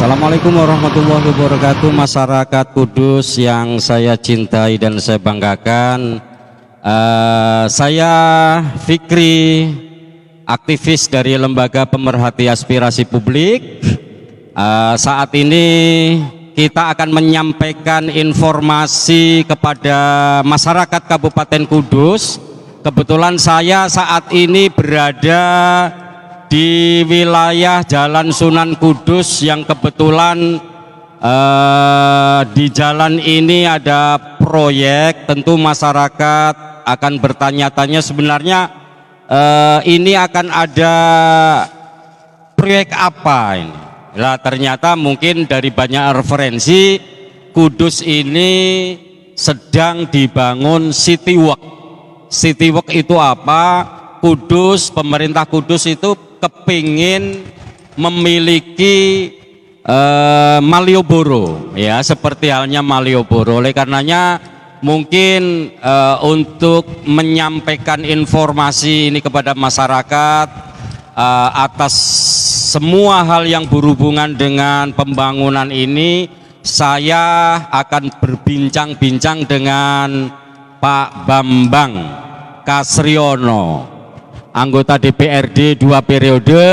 Assalamualaikum warahmatullahi wabarakatuh. Masyarakat Kudus yang saya cintai dan saya banggakan, saya Fikri, aktivis dari Lembaga Pemerhati Aspirasi Publik. Saat ini kita akan menyampaikan informasi kepada masyarakat Kabupaten Kudus. Kebetulan saya saat ini berada di wilayah Jalan Sunan Kudus yang kebetulan di jalan ini ada proyek. Tentu masyarakat akan bertanya-tanya sebenarnya ini akan ada proyek apa ini. Nah, ternyata mungkin dari banyak referensi Kudus ini sedang dibangun City Walk. City Walk itu apa? Kudus, pemerintah Kudus itu kepingin memiliki Malioboro, ya, seperti halnya Malioboro. Oleh karenanya mungkin untuk menyampaikan informasi ini kepada masyarakat atas semua hal yang berhubungan dengan pembangunan ini, saya akan berbincang-bincang dengan Pak Bambang Kasriono, anggota DPRD 2 periode,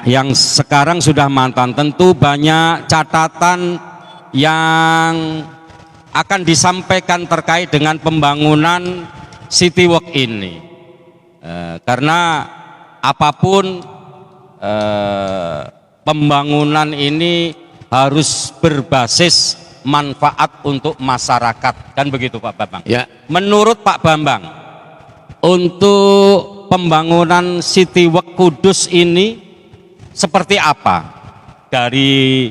yang sekarang sudah mantan. Tentu banyak catatan yang akan disampaikan terkait dengan pembangunan City Walk ini, karena apapun pembangunan ini harus berbasis manfaat untuk masyarakat, kan begitu Pak Bambang? Ya. Menurut Pak Bambang, untuk pembangunan City Walk Kudus ini seperti apa dari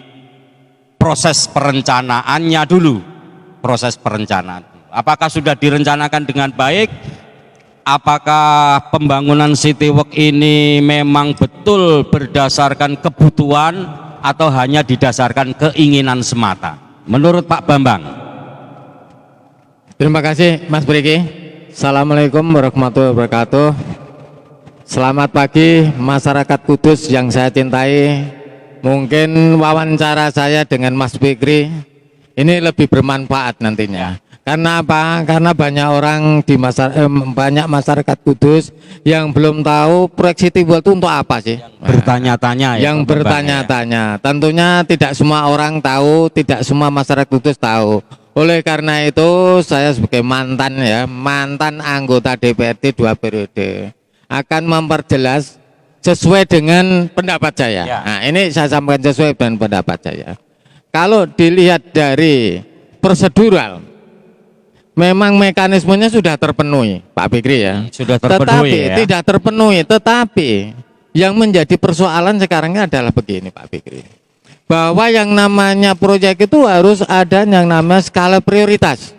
proses perencanaannya dulu? Proses perencanaan, apakah sudah direncanakan dengan baik? Apakah pembangunan City Walk ini memang betul berdasarkan kebutuhan atau hanya didasarkan keinginan semata? Menurut Pak Bambang. Terima kasih Mas Briki. Assalamualaikum warahmatullahi wabarakatuh. Selamat pagi masyarakat Kudus yang saya cintai. Mungkin wawancara saya dengan Mas Fikri ini lebih bermanfaat nantinya. Karena apa? Karena banyak orang di banyak masyarakat Kudus yang belum tahu proyek City Walk itu untuk apa sih? Bertanya-tanya ya. Yang bertanya-tanya. Tentunya tidak semua orang tahu, tidak semua masyarakat Kudus tahu. Oleh karena itu saya sebagai mantan anggota DPRD 2 periode akan memperjelas sesuai dengan pendapat saya. Ya. Nah, ini saya sampaikan sesuai dengan pendapat saya. Kalau dilihat dari prosedural, memang mekanismenya sudah terpenuhi, Pak Fikri ya. Sudah terpenuhi, tetapi ya. Tidak terpenuhi, tetapi yang menjadi persoalan sekarang adalah begini, Pak Fikri. Bahwa yang namanya proyek itu harus ada yang namanya skala prioritas.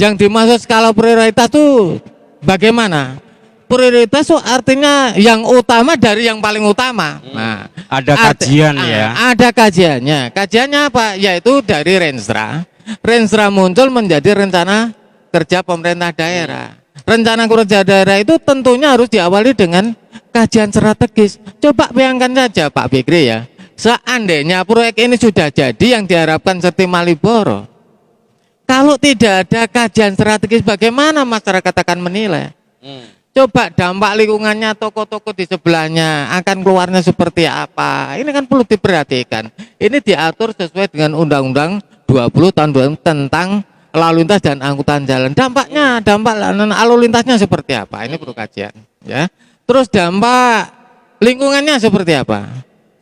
Yang dimaksud skala prioritas itu bagaimana? Prioritas itu artinya yang utama dari yang paling utama. Nah, ada kajian ya. Ada kajiannya. Kajiannya apa? Yaitu dari Renstra. Renstra muncul menjadi rencana kerja pemerintah daerah. Rencana kerja daerah itu tentunya harus diawali dengan kajian strategis. Coba bayangkan saja Pak Fikri ya, seandainya proyek ini sudah jadi yang diharapkan seperti Malioboro, kalau tidak ada kajian strategis bagaimana masyarakat akan menilai? Coba dampak lingkungannya, toko-toko di sebelahnya akan keluarnya seperti apa? Ini kan perlu diperhatikan. Ini diatur sesuai dengan Undang-Undang 20 tahun 2000 tentang lalu lintas dan angkutan jalan. Dampak lalu lintasnya seperti apa? Ini perlu kajian, ya. Terus dampak lingkungannya seperti apa?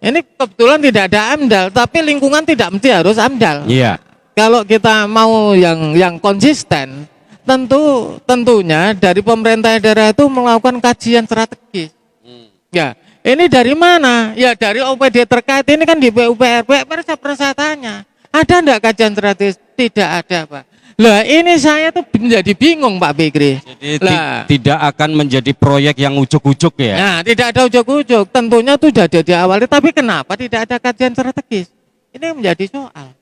Ini kebetulan tidak ada AMDAL, tapi lingkungan tidak mesti harus AMDAL. Iya. Kalau kita mau yang konsisten, tentunya dari pemerintah daerah itu melakukan kajian strategis. Ya, ini dari mana? Ya dari OPD terkait. Ini kan di PUPR saya tanya. Ada enggak kajian strategis? Tidak ada, Pak. Lah ini saya tuh menjadi bingung Pak Fikri. Jadi tidak akan menjadi proyek yang ujuk-ujuk ya? Nah, tidak ada ujuk-ujuk. Tentunya itu sudah diawali, tapi kenapa tidak ada kajian strategis? Ini menjadi soal.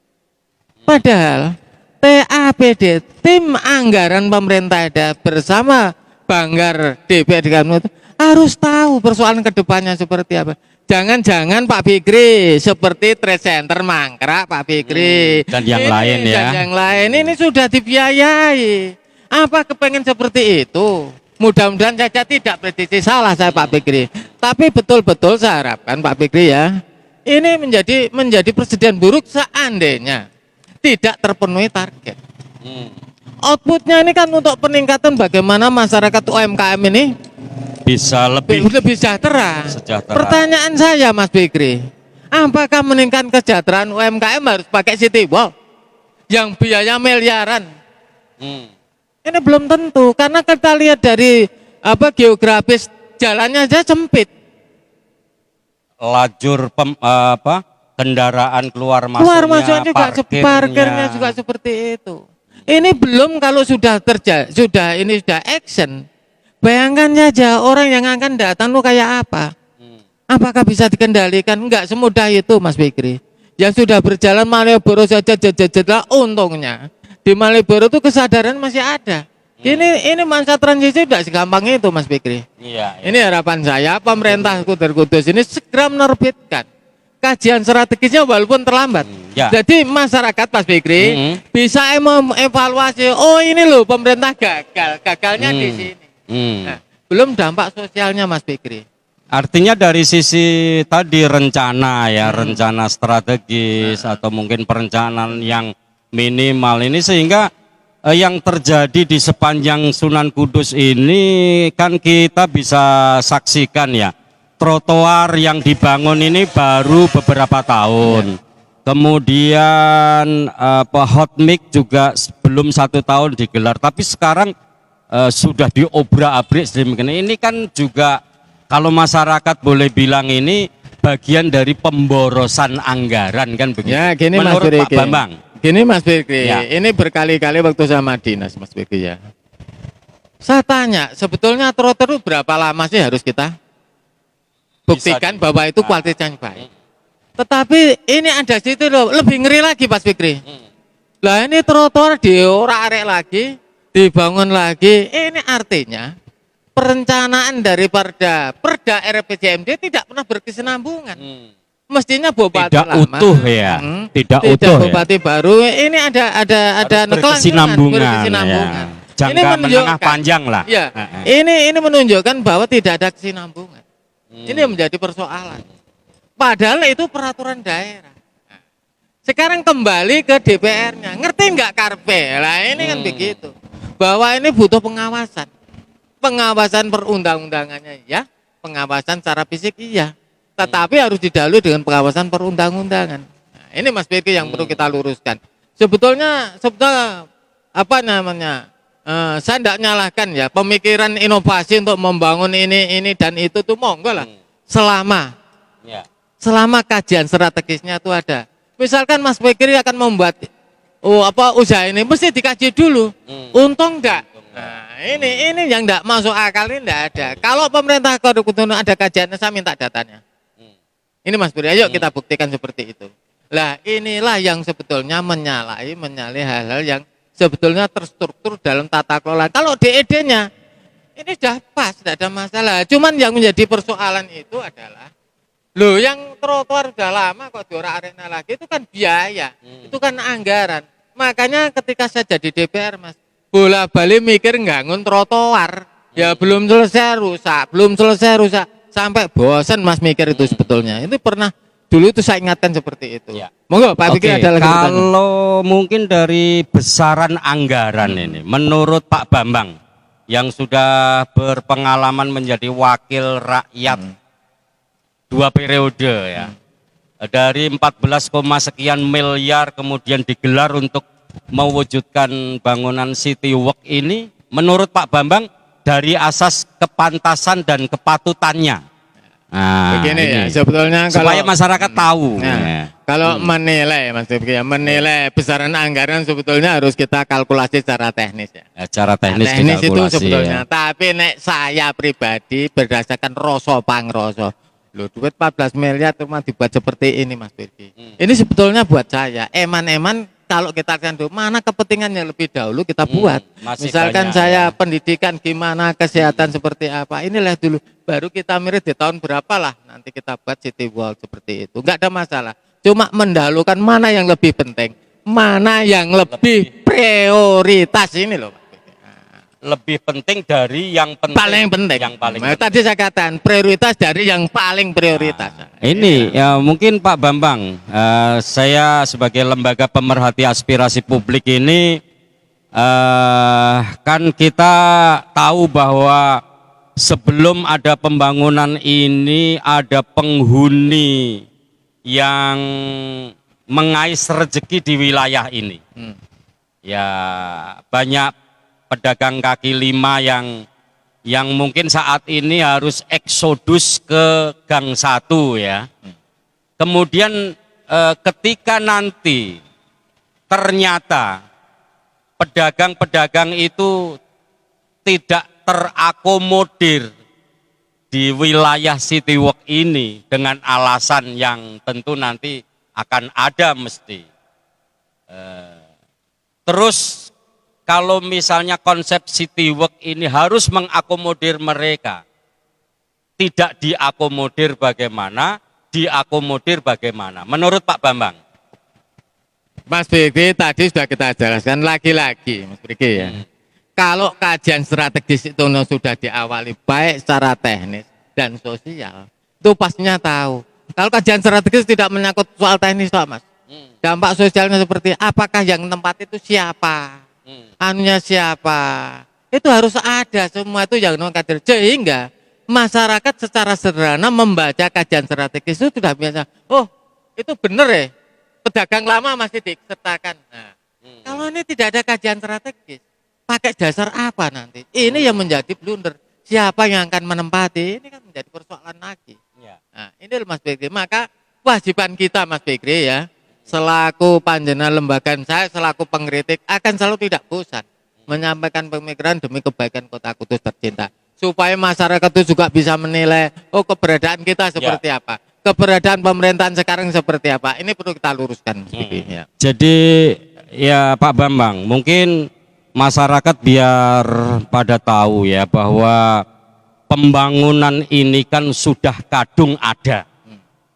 Padahal TAPD, tim anggaran pemerintah daerah bersama Banggar DPRD itu harus tahu persoalan kedepannya seperti apa. Jangan-jangan Pak Fikri seperti Trade Center mangkrak Pak Fikri dan yang lain ya. Dan yang lain ini sudah dibiayai. Apa kepengen seperti itu? Mudah-mudahan saja tidak prediksi salah saya Pak Fikri. Tapi betul-betul saya harapkan Pak Fikri ya, ini menjadi presiden buruk seandainya tidak terpenuhi target. Outputnya ini kan untuk peningkatan bagaimana masyarakat UMKM ini bisa lebih sejahtera. Sejahtera. Pertanyaan saya Mas Fikri, apakah meningkatkan kesejahteraan UMKM harus pakai City Wall yang biaya miliaran? Ini belum tentu karena kita lihat dari geografis jalannya aja sempit. Lajur kendaraan keluar masuknya juga parkirnya juga seperti itu. Ini belum kalau sudah action. Bayangkan saja orang yang akan datang lu kayak apa? Apakah bisa dikendalikan? Enggak semudah itu Mas Fikri. Yang sudah berjalan Malioboro saja jajajalah untungnya. Di Malioboro itu kesadaran masih ada. Ini masa transisi tidak segampang itu Mas Fikri. Iya. Ini harapan saya pemerintah Kudus ini segera menerbitkan kajian strategisnya walaupun terlambat. Jadi masyarakat Mas Fikri bisa mengevaluasi, oh ini loh pemerintah gagalnya di sini. Nah, belum dampak sosialnya Mas Fikri. Artinya dari sisi tadi rencana ya, rencana strategis atau mungkin perencanaan yang minimal ini sehingga yang terjadi di sepanjang Sunan Kudus ini kan kita bisa saksikan ya, trotoar yang dibangun ini baru beberapa tahun. Kemudian hot mix juga belum 1 tahun digelar, tapi sekarang sudah diobrak-abrik sedemikian. Ini kan juga kalau masyarakat boleh bilang ini bagian dari pemborosan anggaran kan begitu. Ya, gini menurut Mas Pak Bambang. Gini Mas Fikri, Ya. ini berkali-kali waktu sama dinas Mas Fikri ya. Saya tanya, sebetulnya trotoar itu berapa lama sih harus kita buktikan bahwa itu kualitasnya baik. Tetapi ini ada situ loh, lebih ngeri lagi Mas Fikri. Lah ini trotoar diorak-arik lagi, dibangun lagi. Ini artinya perencanaan dari perda RPJMD tidak pernah berkesinambungan. Mestinya bupati tidak lama, utuh ya, tidak utuh bupati ya. baru. Ini ada berkesinambungan. berkesinambungan. Ya. Jangka menengah panjang lah. Ya, ini menunjukkan bahwa tidak ada kesinambungan. Ini menjadi persoalan. Padahal itu peraturan daerah. Sekarang kembali ke DPR-nya. Ngerti nggak Karpe? Lah ini kan begitu. Bahwa ini butuh pengawasan. Pengawasan perundang-undangannya ya, pengawasan secara fisik iya. Tetapi harus didahului dengan pengawasan perundang-undangan. Nah, ini Mas Fikri yang perlu kita luruskan. Sebetulnya apa namanya? Saya tidak nyalahkan ya pemikiran inovasi untuk membangun ini dan itu tuh monggo lah. Selama kajian strategisnya itu ada. Misalkan Mas Fikri akan membuat usaha ini mesti dikaji dulu. Untung enggak? Nah, ini yang enggak masuk akal ini enggak ada. Kalau pemerintah Kudus ada kajiannya saya minta datanya. Ini Mas Fikri, ayo kita buktikan seperti itu. Lah inilah yang sebetulnya menyalahi hal-hal yang sebetulnya terstruktur dalam tata kelola. Kalau DED-nya ini sudah pas, tidak ada masalah. Cuman yang menjadi persoalan itu adalah loh yang trotoar sudah lama kok diorak-arik lagi itu kan biaya, itu kan anggaran. Makanya ketika saya jadi DPR Mas, bola-balik mikir ngangun trotoar, ya belum selesai rusak, sampai bosan Mas mikir itu sebetulnya. Itu pernah dulu itu saya ingatkan seperti itu. Ya. Monggo Pak Fikri ada lagi pertanyaan. Kalau mungkin dari besaran anggaran ini, menurut Pak Bambang yang sudah berpengalaman menjadi wakil rakyat 2 periode ya, dari 14, sekian miliar kemudian digelar untuk mewujudkan bangunan City Walk ini, menurut Pak Bambang dari asas kepantasan dan kepatutannya. Nah, begini ya, sebetulnya supaya masyarakat tahu. Kalau menilai Mas Fikri, menilai besaran anggaran sebetulnya harus kita kalkulasi secara teknis ya. Secara teknis, teknis itu sebetulnya. Ya. Tapi nek saya pribadi berdasarkan rasa pangrasa. Loh, duit 14 miliar cuma dibuat seperti ini Mas Fikri. Ini sebetulnya buat saya eman-eman kalau kita akan mana kepentingannya lebih dahulu kita buat. masih Misalkan banyak, saya ya. pendidikan gimana, kesehatan seperti apa, inilah dulu. Baru kita mirip di tahun berapa lah nanti kita buat city wall seperti itu. Enggak ada masalah. Cuma mendahulukan mana yang lebih penting, mana yang lebih prioritas ini loh. Lebih penting dari yang penting. Paling penting. Yang paling Nah, penting. tadi saya katakan prioritas dari yang paling prioritas. Ini ya mungkin Pak Bambang, saya sebagai lembaga pemerhati aspirasi publik ini kan kita tahu bahwa sebelum ada pembangunan ini ada penghuni yang mengais rezeki di wilayah ini. Ya banyak pedagang kaki lima yang mungkin saat ini harus eksodus ke Gang 1 ya. Kemudian ketika nanti ternyata pedagang-pedagang itu tidak terakomodir di wilayah Citywalk ini dengan alasan yang tentu nanti akan ada mesti. Terus kalau misalnya konsep Citywalk ini harus mengakomodir mereka, tidak diakomodir bagaimana, diakomodir bagaimana? Menurut Pak Bambang? Mas Fikri tadi sudah kita jelaskan lagi-lagi, Mas Fikri ya. Kalau kajian strategis itu sudah diawali baik secara teknis dan sosial, itu pastinya tahu. Kalau kajian strategis tidak menyangkut soal teknis, Pak Mas. Dampak sosialnya seperti apakah yang tempat itu siapa? Anunya siapa, itu harus ada semua itu yang non kader, sehingga masyarakat secara sederhana membaca kajian strategis itu sudah biasa. Oh itu benar ya, pedagang lama masih disertakan. Nah, kalau ini tidak ada kajian strategis, pakai dasar apa nanti? Ini yang menjadi blunder. Siapa yang akan menempati? Ini kan menjadi persoalan lagi. Nah, ini Mas Fikri. Maka kewajiban kita Mas Fikri ya, selaku panjenengan lembaga saya selaku pengkritik akan selalu tidak bosan menyampaikan pemikiran demi kebaikan Kota Kudus tercinta supaya masyarakat itu juga bisa menilai oh keberadaan kita seperti apa, keberadaan pemerintahan sekarang seperti apa. Ini perlu kita luruskan. Ya. Jadi ya Pak Bambang, mungkin masyarakat biar pada tahu ya bahwa pembangunan ini kan sudah kadung ada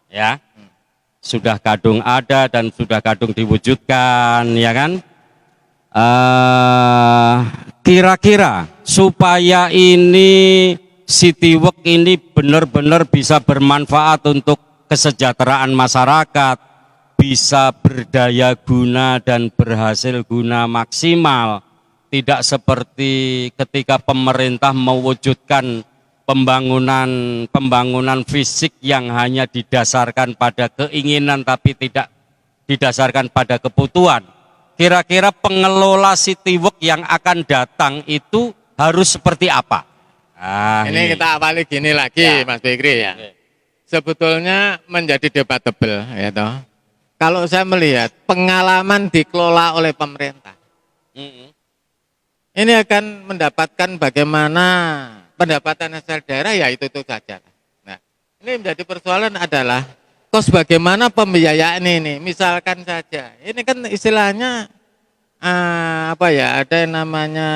ya. Sudah kadung ada dan sudah kadung diwujudkan, ya kan? Kira-kira supaya ini Citywalk ini benar-benar bisa bermanfaat untuk kesejahteraan masyarakat, bisa berdaya guna dan berhasil guna maksimal, tidak seperti ketika pemerintah mewujudkan pembangunan fisik yang hanya didasarkan pada keinginan tapi tidak didasarkan pada kebutuhan. Kira-kira pengelola Citywalk yang akan datang itu harus seperti apa? Ini kita awali gini lagi ya. Mas Fikri ya. Sebetulnya menjadi debatable ya toh. Kalau saya melihat pengalaman dikelola oleh pemerintah, ini akan mendapatkan bagaimana pendapatan asal daerah ya itu saja. Nah, ini menjadi persoalan adalah kos bagaimana pembiayaan ini. Misalkan saja, ini kan istilahnya apa ya? Ada yang namanya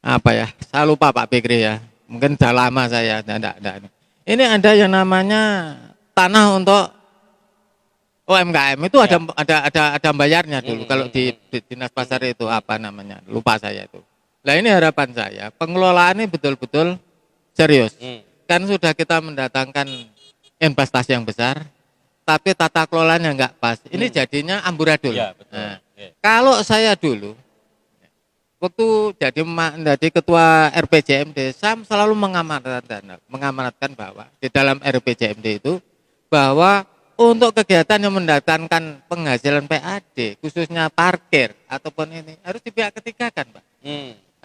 apa ya? Saya lupa Pak Fikri ya. Mungkin sudah lama saya. Enggak. Ini ada yang namanya tanah untuk UMKM itu ada bayarnya dulu. Kalau di dinas pasar itu apa namanya? Lupa saya itu. Nah ini harapan saya, pengelolaan ini betul-betul serius. Kan sudah kita mendatangkan investasi yang besar, tapi tata kelolanya nggak pas. Ini jadinya amburadul. Ya, betul. Nah, kalau saya dulu, waktu jadi ketua RPJMD, saya selalu mengamanatkan bahwa di dalam RPJMD itu, bahwa untuk kegiatan yang mendatangkan penghasilan PAD, khususnya parkir ataupun ini, harus di pihak ketiga kan Pak.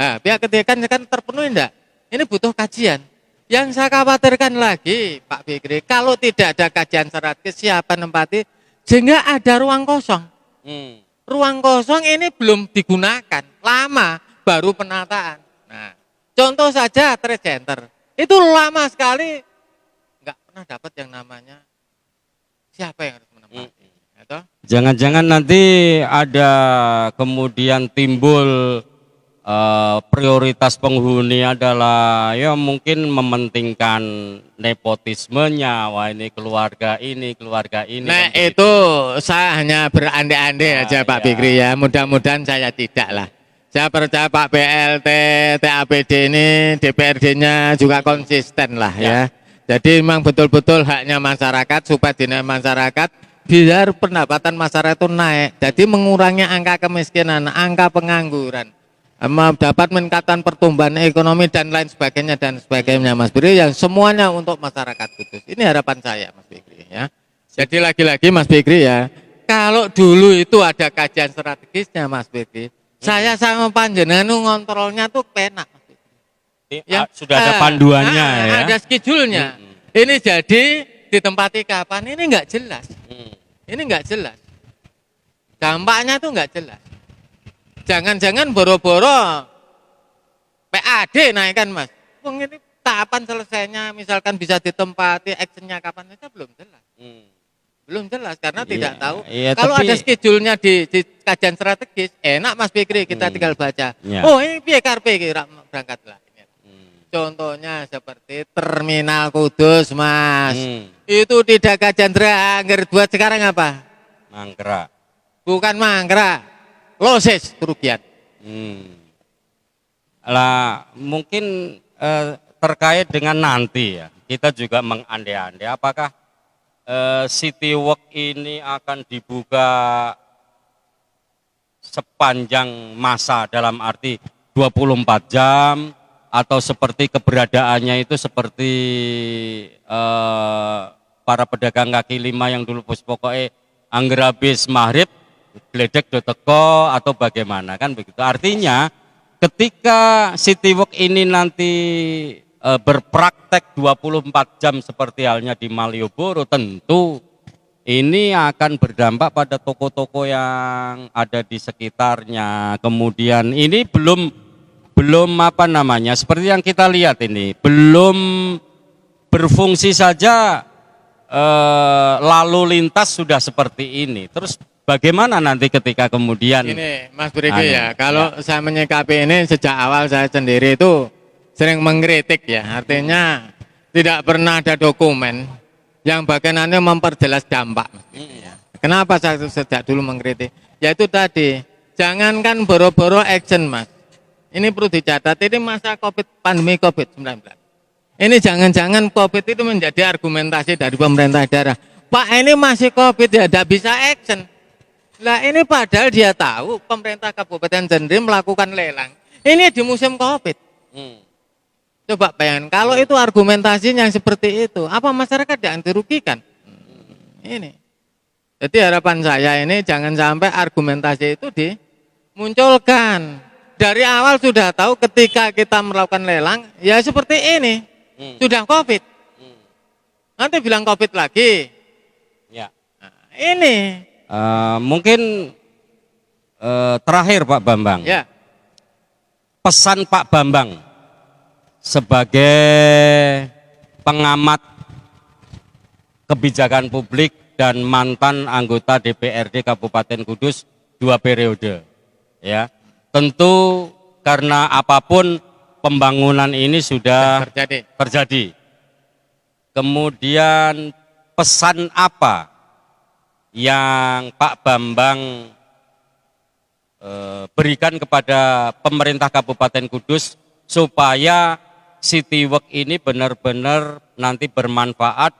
Nah, pihak ketiga kan terpenuhi enggak? Ini butuh kajian. Yang saya khawatirkan lagi, Pak Fikri, kalau tidak ada kajian strategis siapa nempati, sehingga ada ruang kosong. Ruang kosong ini belum digunakan, lama baru penataan. Nah, contoh saja Trade Center, itu lama sekali, nggak pernah dapat yang namanya siapa yang harus menempati. Jangan-jangan nanti ada kemudian timbul prioritas penghuni adalah ya mungkin mementingkan nepotismenya, wah ini keluarga ini, keluarga ini. Nah kan begitu. itu saya hanya berandai-andai aja Pak iya. Fikri ya, mudah-mudahan saya tidak lah. Saya percaya Pak PLT, TAPD ini DPRD-nya juga konsisten lah ya. Jadi memang betul-betul haknya masyarakat supaya dinaik masyarakat biar pendapatan masyarakat itu naik. Jadi mengurangi angka kemiskinan, angka pengangguran, dapat meningkatkan pertumbuhan ekonomi dan lain sebagainya Mas Fikri, yang semuanya untuk masyarakat Kudus. Ini harapan saya Mas Fikri ya. Jadi lagi-lagi Mas Fikri ya, kalau dulu itu ada kajian strategisnya Mas Fikri, saya sama panjenengan ngontrolnya tuh penak. Ya, sudah ada panduannya ya. Ada schedule-nya. Ini jadi ditempati kapan? Ini enggak jelas. Ini enggak jelas. Dampaknya tuh enggak jelas. Jangan-jangan boro-boro PAD naikkan Mas. Wong ini kapan selesainya, misalkan bisa ditempati, actionnya kapan, itu belum jelas. Belum jelas karena tidak tahu. Iya, kalau tapi ada schedule-nya di kajian strategis, enak Mas Fikri, kita tinggal baca. Iya. Oh ini piye karepe iki berangkatlah. Contohnya seperti Terminal Kudus Mas. Itu tidak kajian terakhir buat sekarang apa? Mangkrak. Bukan mangkrak. Loses kerugian. Lah mungkin terkait dengan nanti ya, kita juga mengandai-andai apakah City Walk ini akan dibuka sepanjang masa dalam arti 24 jam atau seperti keberadaannya itu seperti para pedagang kaki lima yang dulu pokoknya angger habis maghrib gledek do teko atau bagaimana kan begitu. Artinya ketika City Walk ini nanti berpraktek 24 jam seperti halnya di Malioboro, tentu ini akan berdampak pada toko-toko yang ada di sekitarnya. Kemudian ini belum apa namanya, seperti yang kita lihat ini, belum berfungsi saja lalu lintas sudah seperti ini. Terus bagaimana nanti ketika kemudian ini Mas Brigi ya, kalau saya menyikapi ini sejak awal saya sendiri itu sering mengkritik ya, artinya tidak pernah ada dokumen yang bagiannya memperjelas dampak. Kenapa saya sejak dulu mengkritik? Yaitu tadi, jangankan boro-boro action Mas. Ini perlu dicatat, ini masa pandemi COVID-19. Ini jangan-jangan COVID itu menjadi argumentasi dari pemerintah daerah. Pak ini masih COVID ya, tidak bisa action. Lah ini padahal dia tahu pemerintah Kabupaten Jendri melakukan lelang. Ini di musim COVID. Coba bayangkan, kalau itu argumentasinya seperti itu, apa masyarakat yang dirugikan? Ini. Jadi harapan saya ini jangan sampai argumentasi itu dimunculkan. Dari awal sudah tahu ketika kita melakukan lelang, ya seperti ini, sudah COVID. Nanti bilang COVID lagi. Ya. Nah, ini. Mungkin terakhir Pak Bambang. Ya. Pesan Pak Bambang sebagai pengamat kebijakan publik dan mantan anggota DPRD Kabupaten Kudus 2 periode. Ya. Tentu karena apapun pembangunan ini sudah terjadi. Kemudian pesan apa yang Pak Bambang berikan kepada pemerintah Kabupaten Kudus supaya City Walk ini benar-benar nanti bermanfaat,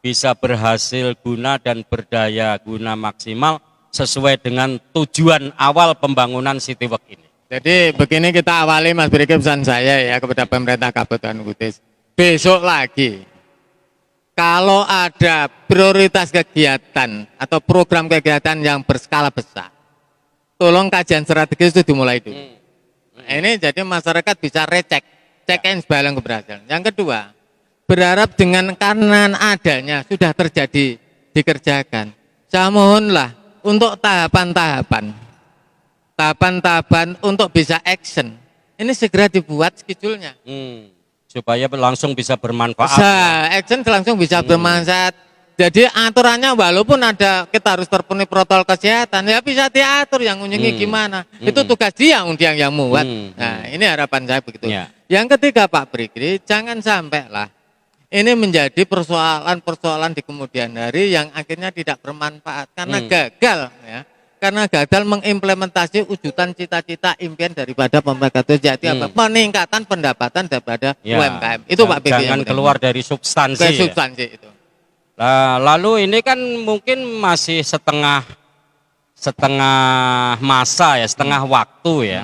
bisa berhasil guna dan berdaya guna maksimal sesuai dengan tujuan awal pembangunan City Walk ini. Jadi begini kita awali Mas Brigi, pesan saya ya kepada pemerintah Kabupaten Kudus. Besok lagi kalau ada prioritas kegiatan atau program kegiatan yang berskala besar, tolong kajian strategis itu dimulai dulu. Nah, ini jadi masyarakat bisa recek, check and balance keberhasilan. Yang kedua, berharap dengan karena adanya sudah terjadi dikerjakan. Saya mohonlah untuk tahapan-tahapan untuk bisa action. Ini segera dibuat schedule-nya. Supaya langsung bisa bermanfaat. Action langsung bisa bermanfaat. Jadi aturannya walaupun ada kita harus terpenuhi protokol kesehatan, ya bisa diatur yang ngunjungi gimana. Itu tugas dia yang muat. Nah, ini harapan saya begitu. Ya. Yang ketiga Pak Brigri, jangan sampai lah ini menjadi persoalan-persoalan di kemudian hari yang akhirnya tidak bermanfaat karena gagal ya. Karena gagal mengimplementasi wujudan cita-cita impian daripada pemerintah itu jadi apa? Peningkatan pendapatan daripada UMKM. Itu Pak Brigri. Jangan keluar dari substansi. Substansi itu. Lalu ini kan mungkin masih setengah masa ya, setengah waktu ya.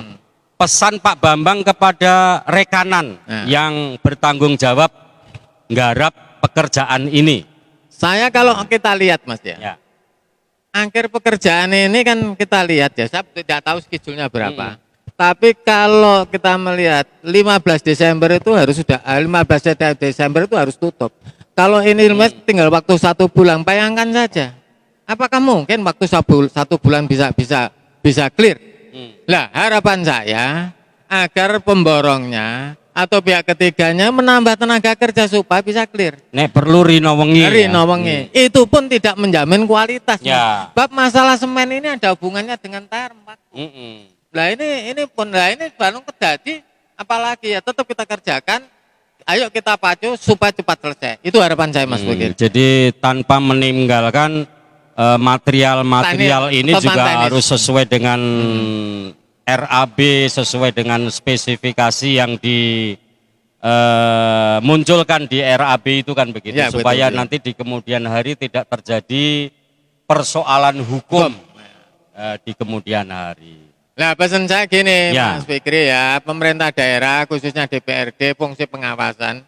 Pesan Pak Bambang kepada rekanan yang bertanggung jawab nggarap pekerjaan ini. Saya kalau kita lihat Mas ya. Akhir pekerjaan ini kan kita lihat ya, saya tidak tahu schedule-nya berapa. Tapi kalau kita melihat 15 Desember itu harus sudah 15 Desember itu harus tutup. Kalau ini tinggal waktu 1 bulan, bayangkan saja. Apakah mungkin waktu 1 bulan bisa clear? Lah harapan saya agar pemborongnya atau pihak ketiganya menambah tenaga kerja supaya bisa clear. Nek perlu rino wengi. Itu pun tidak menjamin kualitas. Ya. Bab masalah semen ini ada hubungannya dengan tayar waktu. Lah ini baru terjadi, apalagi ya tetap kita kerjakan. Ayo kita pacu supaya cepat selesai. Itu harapan saya Mas Bukir. Jadi tanpa meninggalkan material-material ini juga harus sesuai dengan RAB, sesuai dengan spesifikasi yang dimunculkan di RAB itu kan begitu. Ya, supaya betul, nanti di kemudian hari tidak terjadi persoalan hukum di kemudian hari. Nah pesan saya gini Mas Fikri ya, pemerintah daerah khususnya DPRD fungsi pengawasan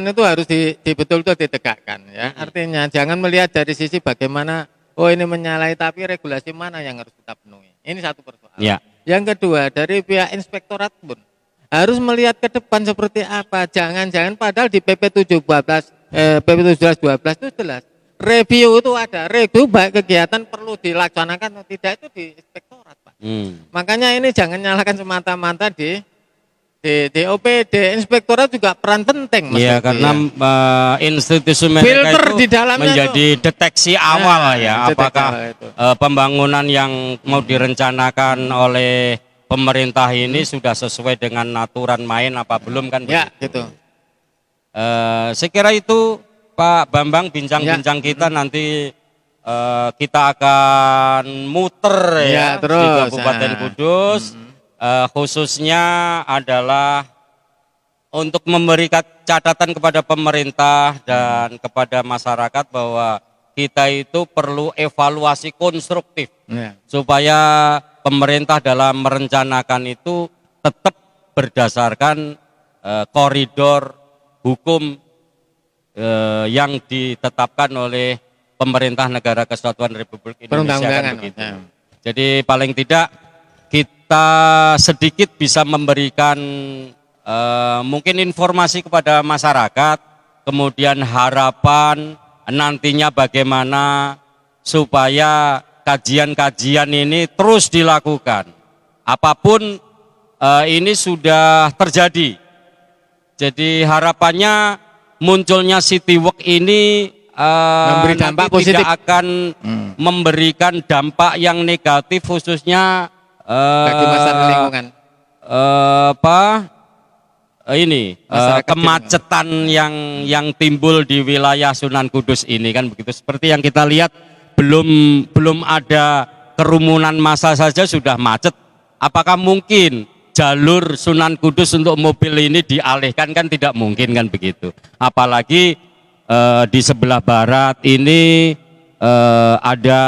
itu harus betul-betul ditegakkan ya. Artinya jangan melihat dari sisi bagaimana ini menyalahi, tapi regulasi mana yang harus kita penuhi. Ini satu persoalan. Yang kedua dari pihak inspektorat pun harus melihat ke depan seperti apa. Jangan padahal di PP 1712 itu jelas review itu ada, review baik kegiatan perlu dilaksanakan atau tidak itu di inspektorat Pak. Makanya ini jangan nyalakan semata-mata di OPD, inspektorat juga peran penting Mas. Iya, karena institusi mereka itu di menjadi deteksi awal apakah pembangunan yang mau direncanakan oleh pemerintah ini sudah sesuai dengan aturan main apa belum kan? Ya, gitu. Saya kira itu Pak Bambang bincang-bincang kita nanti kita akan muter terus, di Kabupaten Kudus. Khususnya adalah untuk memberikan catatan kepada pemerintah dan kepada masyarakat bahwa kita itu perlu evaluasi konstruktif supaya pemerintah dalam merencanakan itu tetap berdasarkan koridor hukum yang ditetapkan oleh pemerintah Negara Kesatuan Republik Indonesia kan begitu. Jadi paling tidak kita sedikit bisa memberikan mungkin informasi kepada masyarakat, kemudian harapan nantinya bagaimana supaya kajian-kajian ini terus dilakukan. Apapun ini sudah terjadi. Jadi harapannya munculnya Citywalk ini memberi dampak positif, tidak akan memberikan dampak yang negatif khususnya bagi masyarakat lingkungan. Kemacetan yang timbul di wilayah Sunan Kudus ini kan begitu. Seperti yang kita lihat belum ada kerumunan massa saja sudah macet. Apakah mungkin jalur Sunan Kudus untuk mobil ini dialihkan? Kan tidak mungkin kan begitu. Apalagi di sebelah barat ini ada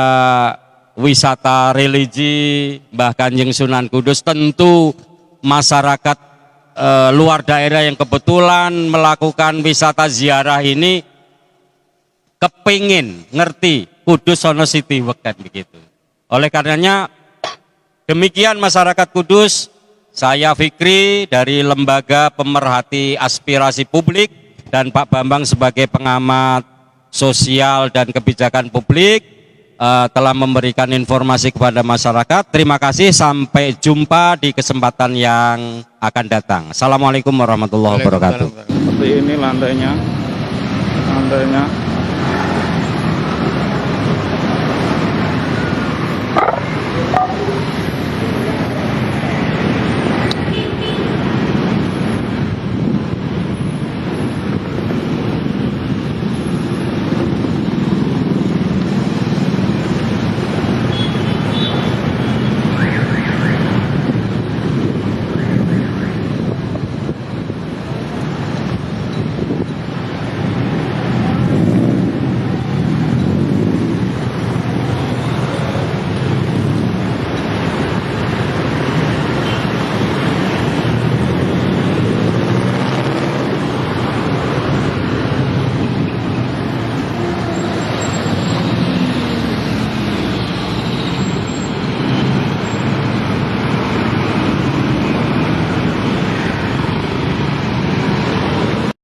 wisata religi Mbah Kanjeng Sunan Kudus. Tentu masyarakat luar daerah yang kebetulan melakukan wisata ziarah ini kepingin ngerti Kudus sono Citywalk kan begitu. Oleh karenanya demikian masyarakat Kudus, saya Fikri dari Lembaga Pemerhati Aspirasi Publik dan Pak Bambang sebagai pengamat sosial dan kebijakan publik telah memberikan informasi kepada masyarakat. Terima kasih, sampai jumpa di kesempatan yang akan datang. Assalamualaikum warahmatullahi wabarakatuh. Seperti ini lantainya